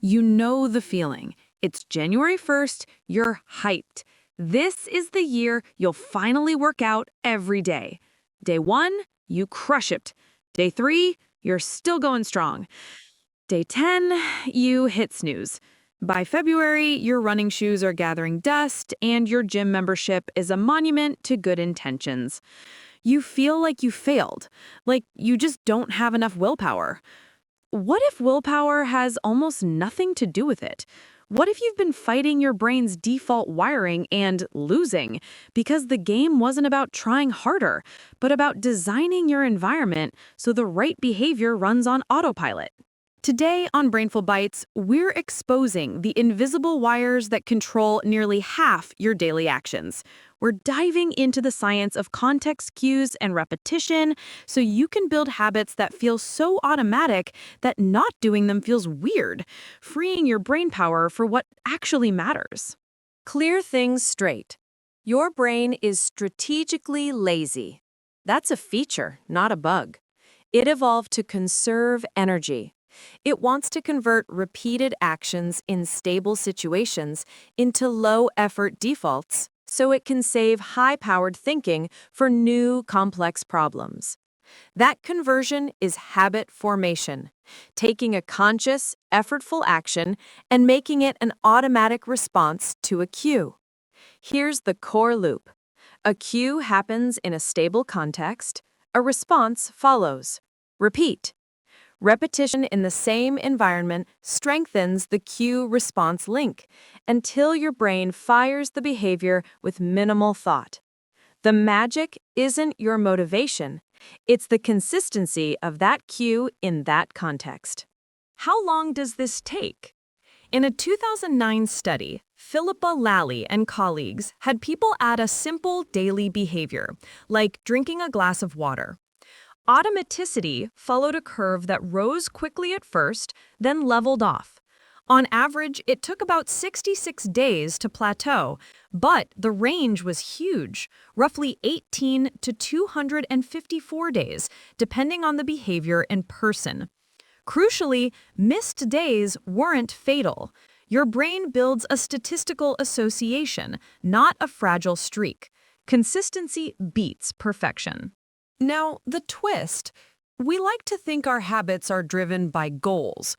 You know the feeling. It's January 1st, you're hyped. This is the year you'll finally work out every day. Day 1, you crush it. Day 3, you're still going strong. Day 10, you hit snooze. By February, your running shoes are gathering dust and your gym membership is a monument to good intentions. You feel like you failed, like you just don't have enough willpower. What if willpower has almost nothing to do with it? What if you've been fighting your brain's default wiring and losing because the game wasn't about trying harder, but about designing your environment so the right behavior runs on autopilot? Today on Brainful Bites, we're exposing the invisible wires that control nearly half your daily actions. We're diving into the science of context cues and repetition so you can build habits that feel so automatic that not doing them feels weird, freeing your brain power for what actually matters. Clear things straight. Your brain is strategically lazy. That's a feature, not a bug. It evolved to conserve energy. It wants to convert repeated actions in stable situations into low-effort defaults so it can save high-powered thinking for new, complex problems. That conversion is habit formation, taking a conscious, effortful action and making it an automatic response to a cue. Here's the core loop. A cue happens in a stable context. A response follows. Repeat. Repetition in the same environment strengthens the cue-response link until your brain fires the behavior with minimal thought. The magic isn't your motivation. It's the consistency of that cue in that context. How long does this take? In a 2009 study, Philippa Lally and colleagues had people add a simple daily behavior, like drinking a glass of water. Automaticity followed a curve that rose quickly at first, then leveled off. On average, it took about 66 days to plateau, but the range was huge, roughly 18 to 254 days, depending on the behavior and person. Crucially, missed days weren't fatal. Your brain builds a statistical association, not a fragile streak. Consistency beats perfection. Now, the twist. We like to think our habits are driven by goals.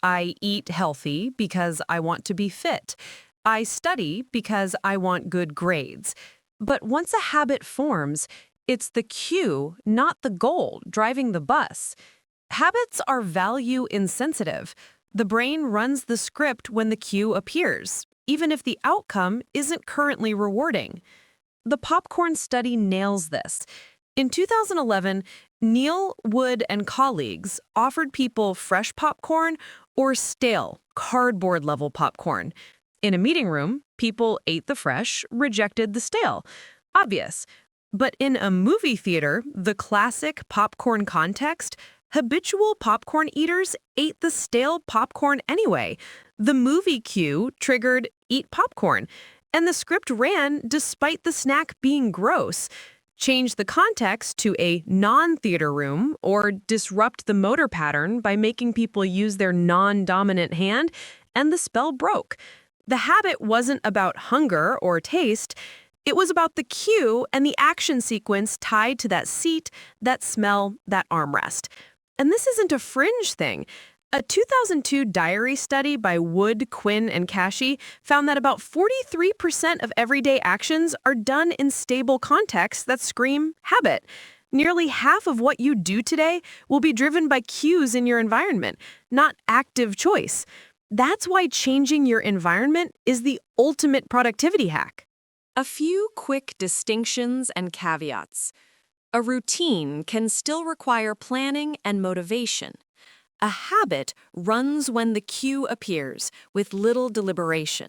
I eat healthy because I want to be fit. I study because I want good grades. But once a habit forms, it's the cue, not the goal, driving the bus. Habits are value insensitive. The brain runs the script when the cue appears, even if the outcome isn't currently rewarding. The popcorn study nails this. In 2011, Neil Wood and colleagues offered people fresh popcorn or stale, cardboard-level popcorn. In a meeting room, people ate the fresh, rejected the stale. Obvious. But in a movie theater, the classic popcorn context, habitual popcorn eaters ate the stale popcorn anyway. The movie cue triggered "eat popcorn," and the script ran despite the snack being gross. Change the context to a non-theater room or disrupt the motor pattern by making people use their non-dominant hand, and the spell broke. The habit wasn't about hunger or taste. It was about the cue and the action sequence tied to that seat, that smell, that armrest. And this isn't a fringe thing. A 2002 diary study by Wood, Quinn, and Cashy found that about 43% of everyday actions are done in stable contexts that scream habit. Nearly half of what you do today will be driven by cues in your environment, not active choice. That's why changing your environment is the ultimate productivity hack. A few quick distinctions and caveats. A routine can still require planning and motivation. A habit runs when the cue appears, with little deliberation.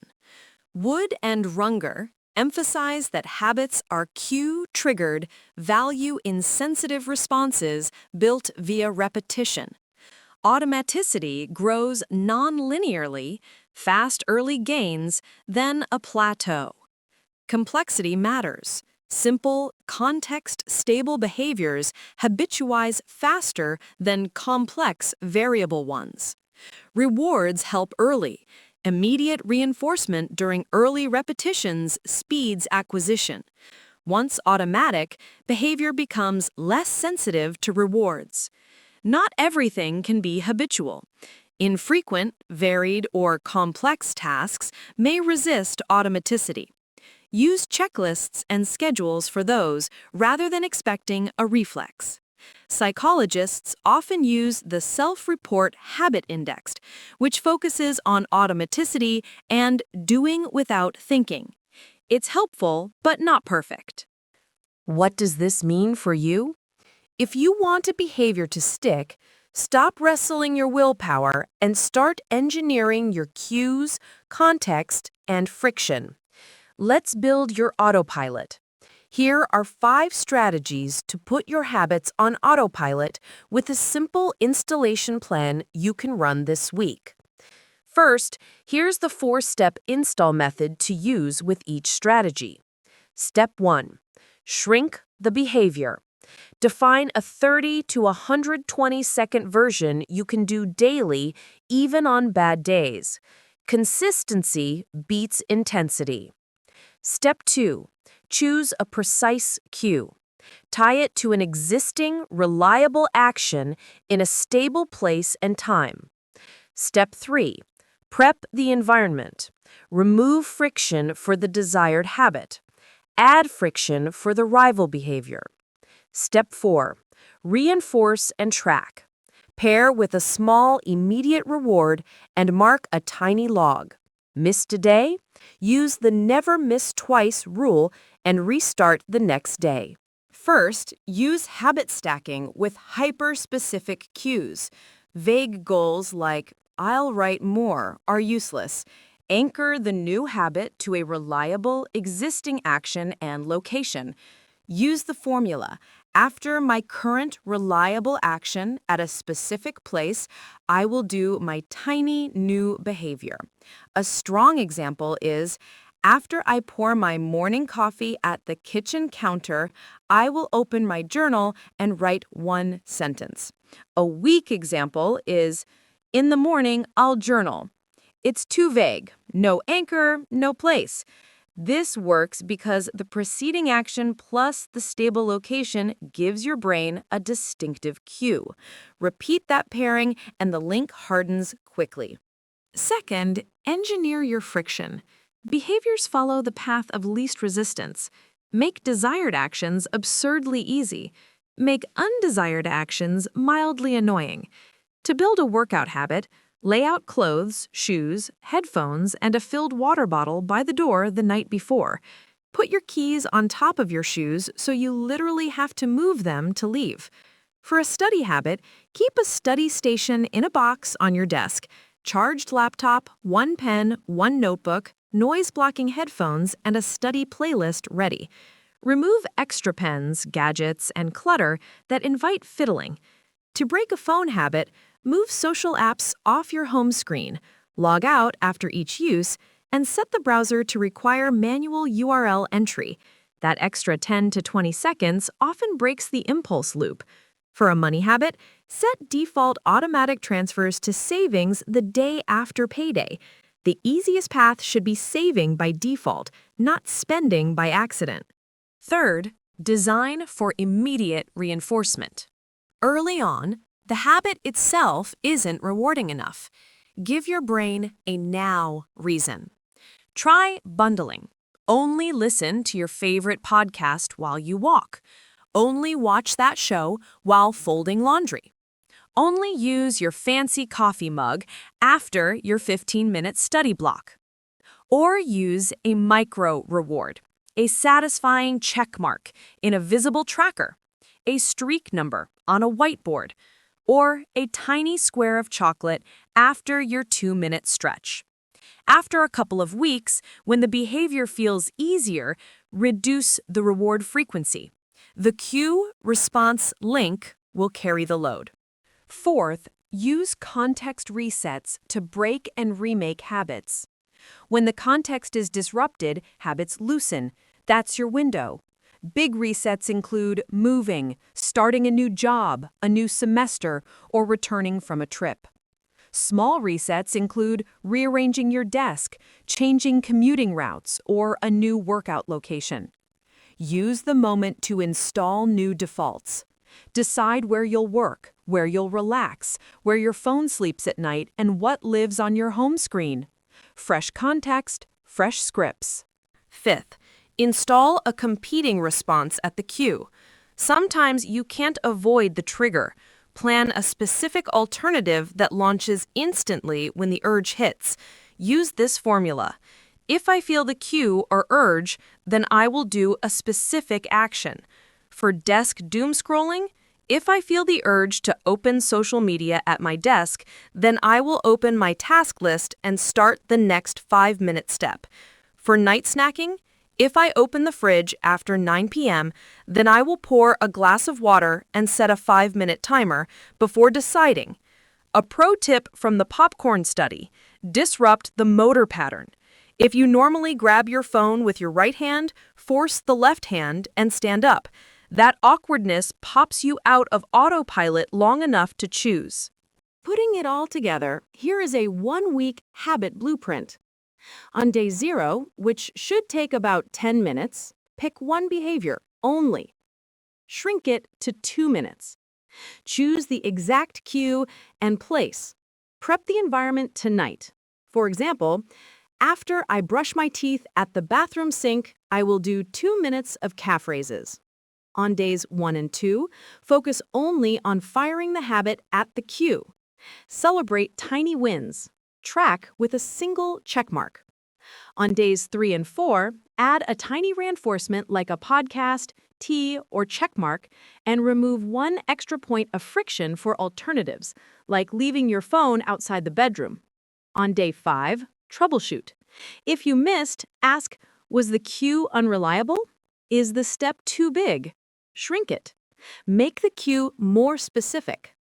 Wood and Runger emphasize that habits are cue-triggered, value-insensitive responses built via repetition. Automaticity grows non-linearly, fast early gains, then a plateau. Complexity matters. Simple, context-stable behaviors habituize faster than complex, variable ones. Rewards help early. Immediate reinforcement during early repetitions speeds acquisition. Once automatic, behavior becomes less sensitive to rewards. Not everything can be habitual. Infrequent, varied, or complex tasks may resist automaticity. Use checklists and schedules for those rather than expecting a reflex. Psychologists often use the self-report habit index, which focuses on automaticity and doing without thinking. It's helpful, but not perfect. What does this mean for you? If you want a behavior to stick, stop wrestling your willpower and start engineering your cues, context, and friction. Let's build your autopilot. Here are 5 strategies to put your habits on autopilot with a simple installation plan you can run this week. First, here's the 4-step install method to use with each strategy. Step 1. Shrink the behavior. Define a 30 to 120-second version you can do daily, even on bad days. Consistency beats intensity. Step 2. Choose a precise cue. Tie it to an existing, reliable action in a stable place and time. Step 3. Prep the environment. Remove friction for the desired habit. Add friction for the rival behavior. Step 4. Reinforce and track. Pair with a small, immediate reward and mark a tiny log. Missed a day? Use the never miss twice rule and restart the next day. First, use habit stacking with hyper-specific cues. Vague goals like, "I'll write more," are useless. Anchor the new habit to a reliable, existing action and location. Use the formula. After my current reliable action at a specific place, I will do my tiny new behavior. A strong example is, after I pour my morning coffee at the kitchen counter, I will open my journal and write 1 sentence. A weak example is, in the morning, I'll journal. It's too vague. No anchor, no place. This works because the preceding action plus the stable location gives your brain a distinctive cue. Repeat that pairing and the link hardens quickly. Second, engineer your friction. Behaviors follow the path of least resistance. Make desired actions absurdly easy. Make undesired actions mildly annoying. To build a workout habit, lay out clothes, shoes, headphones, and a filled water bottle by the door the night before. Put your keys on top of your shoes so you literally have to move them to leave. For a study habit, keep a study station in a box on your desk. Charged laptop, 1 pen, 1 notebook, noise-blocking headphones, and a study playlist ready. Remove extra pens, gadgets, and clutter that invite fiddling. To break a phone habit, move social apps off your home screen, log out after each use, and set the browser to require manual URL entry. That extra 10 to 20 seconds often breaks the impulse loop. For a money habit, set default automatic transfers to savings the day after payday. The easiest path should be saving by default, not spending by accident. Third, design for immediate reinforcement. Early on, the habit itself isn't rewarding enough. Give your brain a now reason. Try bundling. Only listen to your favorite podcast while you walk. Only watch that show while folding laundry. Only use your fancy coffee mug after your 15-minute study block. Or use a micro reward, a satisfying check mark in a visible tracker, a streak number on a whiteboard, or a tiny square of chocolate after your 2-minute stretch. After a couple of weeks, when the behavior feels easier, reduce the reward frequency. The cue-response link will carry the load. Fourth, use context resets to break and remake habits. When the context is disrupted, habits loosen. That's your window. Big resets include moving, starting a new job, a new semester, or returning from a trip. Small resets include rearranging your desk, changing commuting routes, or a new workout location. Use the moment to install new defaults. Decide where you'll work, where you'll relax, where your phone sleeps at night, and what lives on your home screen. Fresh context, fresh scripts. Fifth, install a competing response at the cue. Sometimes you can't avoid the trigger. Plan a specific alternative that launches instantly when the urge hits. Use this formula. If I feel the cue or urge, then I will do a specific action. For desk doom scrolling, if I feel the urge to open social media at my desk, then I will open my task list and start the next 5-minute step. For night snacking, if I open the fridge after 9 p.m., then I will pour a glass of water and set a 5-minute timer before deciding. A pro tip from the popcorn study: disrupt the motor pattern. If you normally grab your phone with your right hand, force the left hand and stand up. That awkwardness pops you out of autopilot long enough to choose. Putting it all together, here is a 1-week habit blueprint. On day 0, which should take about 10 minutes, pick one behavior only. Shrink it to 2 minutes. Choose the exact cue and place. Prep the environment tonight. For example, after I brush my teeth at the bathroom sink, I will do 2 minutes of calf raises. On days 1 and 2, focus only on firing the habit at the cue. Celebrate tiny wins. Track with a single checkmark. On days 3 and 4, add a tiny reinforcement like a podcast, tea, or checkmark, and remove one extra point of friction for alternatives, like leaving your phone outside the bedroom. On day 5, troubleshoot. If you missed, ask, was the cue unreliable? Is the step too big? Shrink it. Make the cue more specific.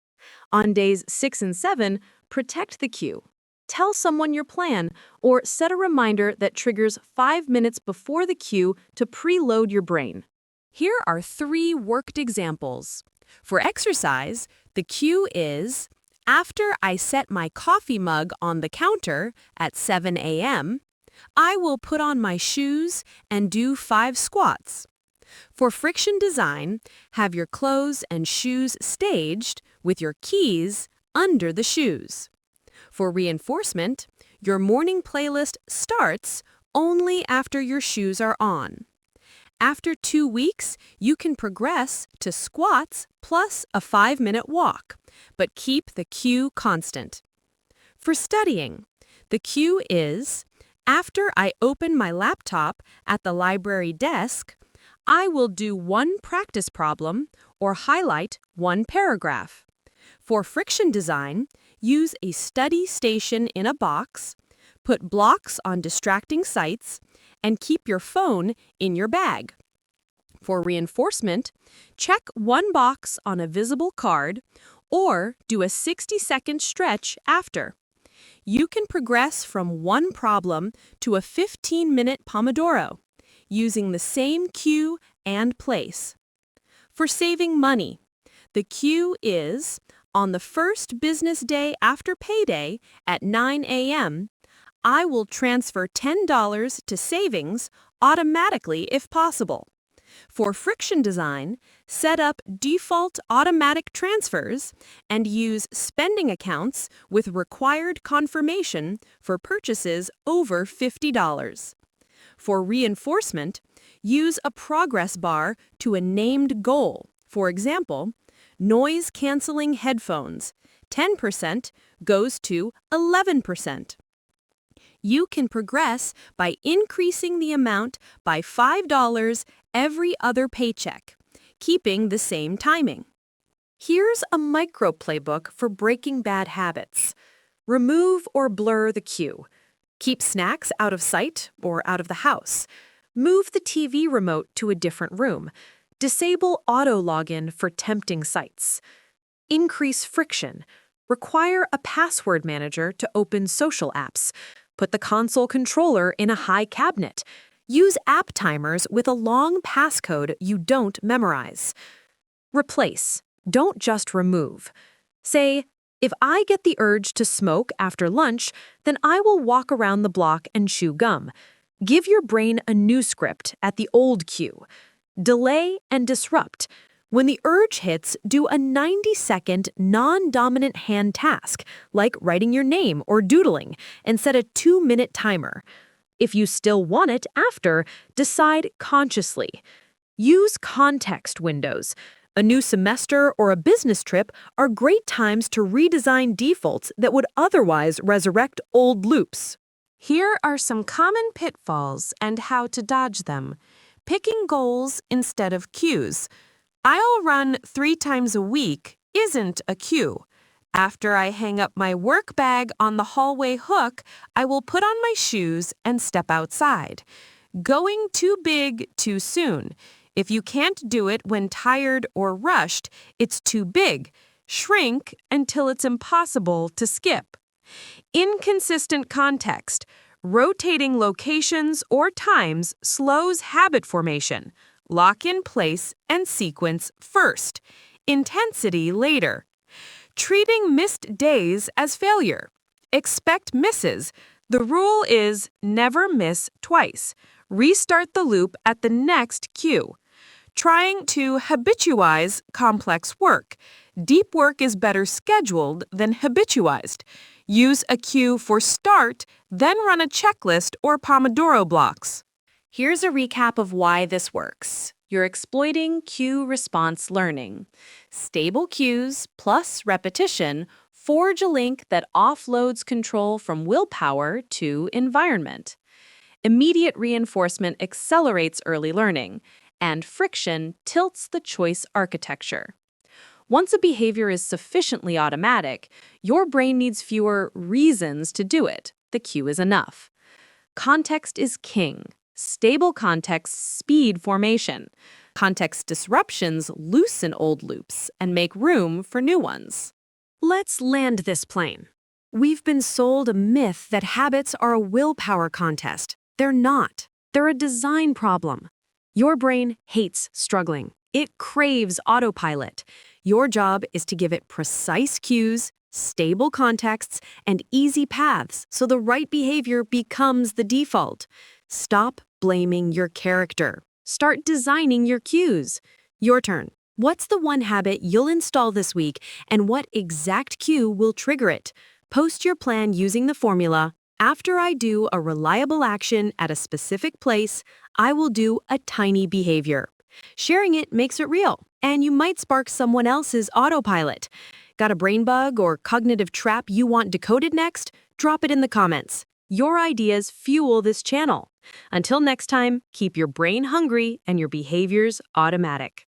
On days 6 and 7, protect the cue. Tell someone your plan, or set a reminder that triggers 5 minutes before the cue to preload your brain. Here are 3 worked examples. For exercise, the cue is, after I set my coffee mug on the counter at 7 a.m., I will put on my shoes and do 5 squats. For friction design, have your clothes and shoes staged with your keys under the shoes. For reinforcement, your morning playlist starts only after your shoes are on. After 2 weeks, you can progress to squats plus a 5-minute walk, but keep the cue constant. For studying, the cue is, after I open my laptop at the library desk, I will do 1 practice problem or highlight 1 paragraph. For friction design, use a study station in a box, put blocks on distracting sites, and keep your phone in your bag. For reinforcement, check 1 box on a visible card or do a 60-second stretch after. You can progress from 1 problem to a 15-minute Pomodoro, using the same cue and place. For saving money, the cue is, on the first business day after payday at 9 a.m., I will transfer $10 to savings automatically if possible. For friction design, set up default automatic transfers and use spending accounts with required confirmation for purchases over $50. For reinforcement, use a progress bar to a named goal. For example, noise-canceling headphones, 10% goes to 11%. You can progress by increasing the amount by $5 every other paycheck, keeping the same timing. Here's a micro playbook for breaking bad habits. Remove or blur the cue. Keep snacks out of sight or out of the house. Move the TV remote to a different room. Disable auto login for tempting sites. Increase friction. Require a password manager to open social apps. Put the console controller in a high cabinet. Use app timers with a long passcode you don't memorize. Replace. Don't just remove. Say, If I get the urge to smoke after lunch, then I will walk around the block and chew gum. Give your brain a new script at the old cue. Delay and disrupt. When the urge hits, do a 90-second non-dominant hand task, like writing your name or doodling, and set a 2-minute timer. If you still want it after, decide consciously. Use context windows. A new semester or a business trip are great times to redesign defaults that would otherwise resurrect old loops. Here are some common pitfalls and how to dodge them. Picking goals instead of cues. I'll run 3 times a week isn't a cue. After I hang up my work bag on the hallway hook, I will put on my shoes and step outside. Going too big too soon. If you can't do it when tired or rushed, it's too big. Shrink until it's impossible to skip. Inconsistent context. Rotating locations or times slows habit formation. Lock in place and sequence first. Intensity later. Treating missed days as failure. Expect misses. The rule is never miss twice. Restart the loop at the next cue. Trying to habituize complex work. Deep work is better scheduled than habituized. Use a cue for start, then run a checklist or Pomodoro blocks. Here's a recap of why this works. You're exploiting cue response learning. Stable cues plus repetition forge a link that offloads control from willpower to environment. Immediate reinforcement accelerates early learning, and friction tilts the choice architecture. Once a behavior is sufficiently automatic, your brain needs fewer reasons to do it. The cue is enough. Context is king. Stable context speed formation. Context disruptions loosen old loops and make room for new ones. Let's land this plane. We've been sold a myth that habits are a willpower contest. They're not. They're a design problem. Your brain hates struggling. It craves autopilot. Your job is to give it precise cues, stable contexts, and easy paths so the right behavior becomes the default. Stop blaming your character. Start designing your cues. Your turn. What's the one habit you'll install this week, and what exact cue will trigger it? Post your plan using the formula, after I do a reliable action at a specific place, I will do a tiny behavior. Sharing it makes it real, and you might spark someone else's autopilot. Got a brain bug or cognitive trap you want decoded next? Drop it in the comments. Your ideas fuel this channel. Until next time, keep your brain hungry and your behaviors automatic.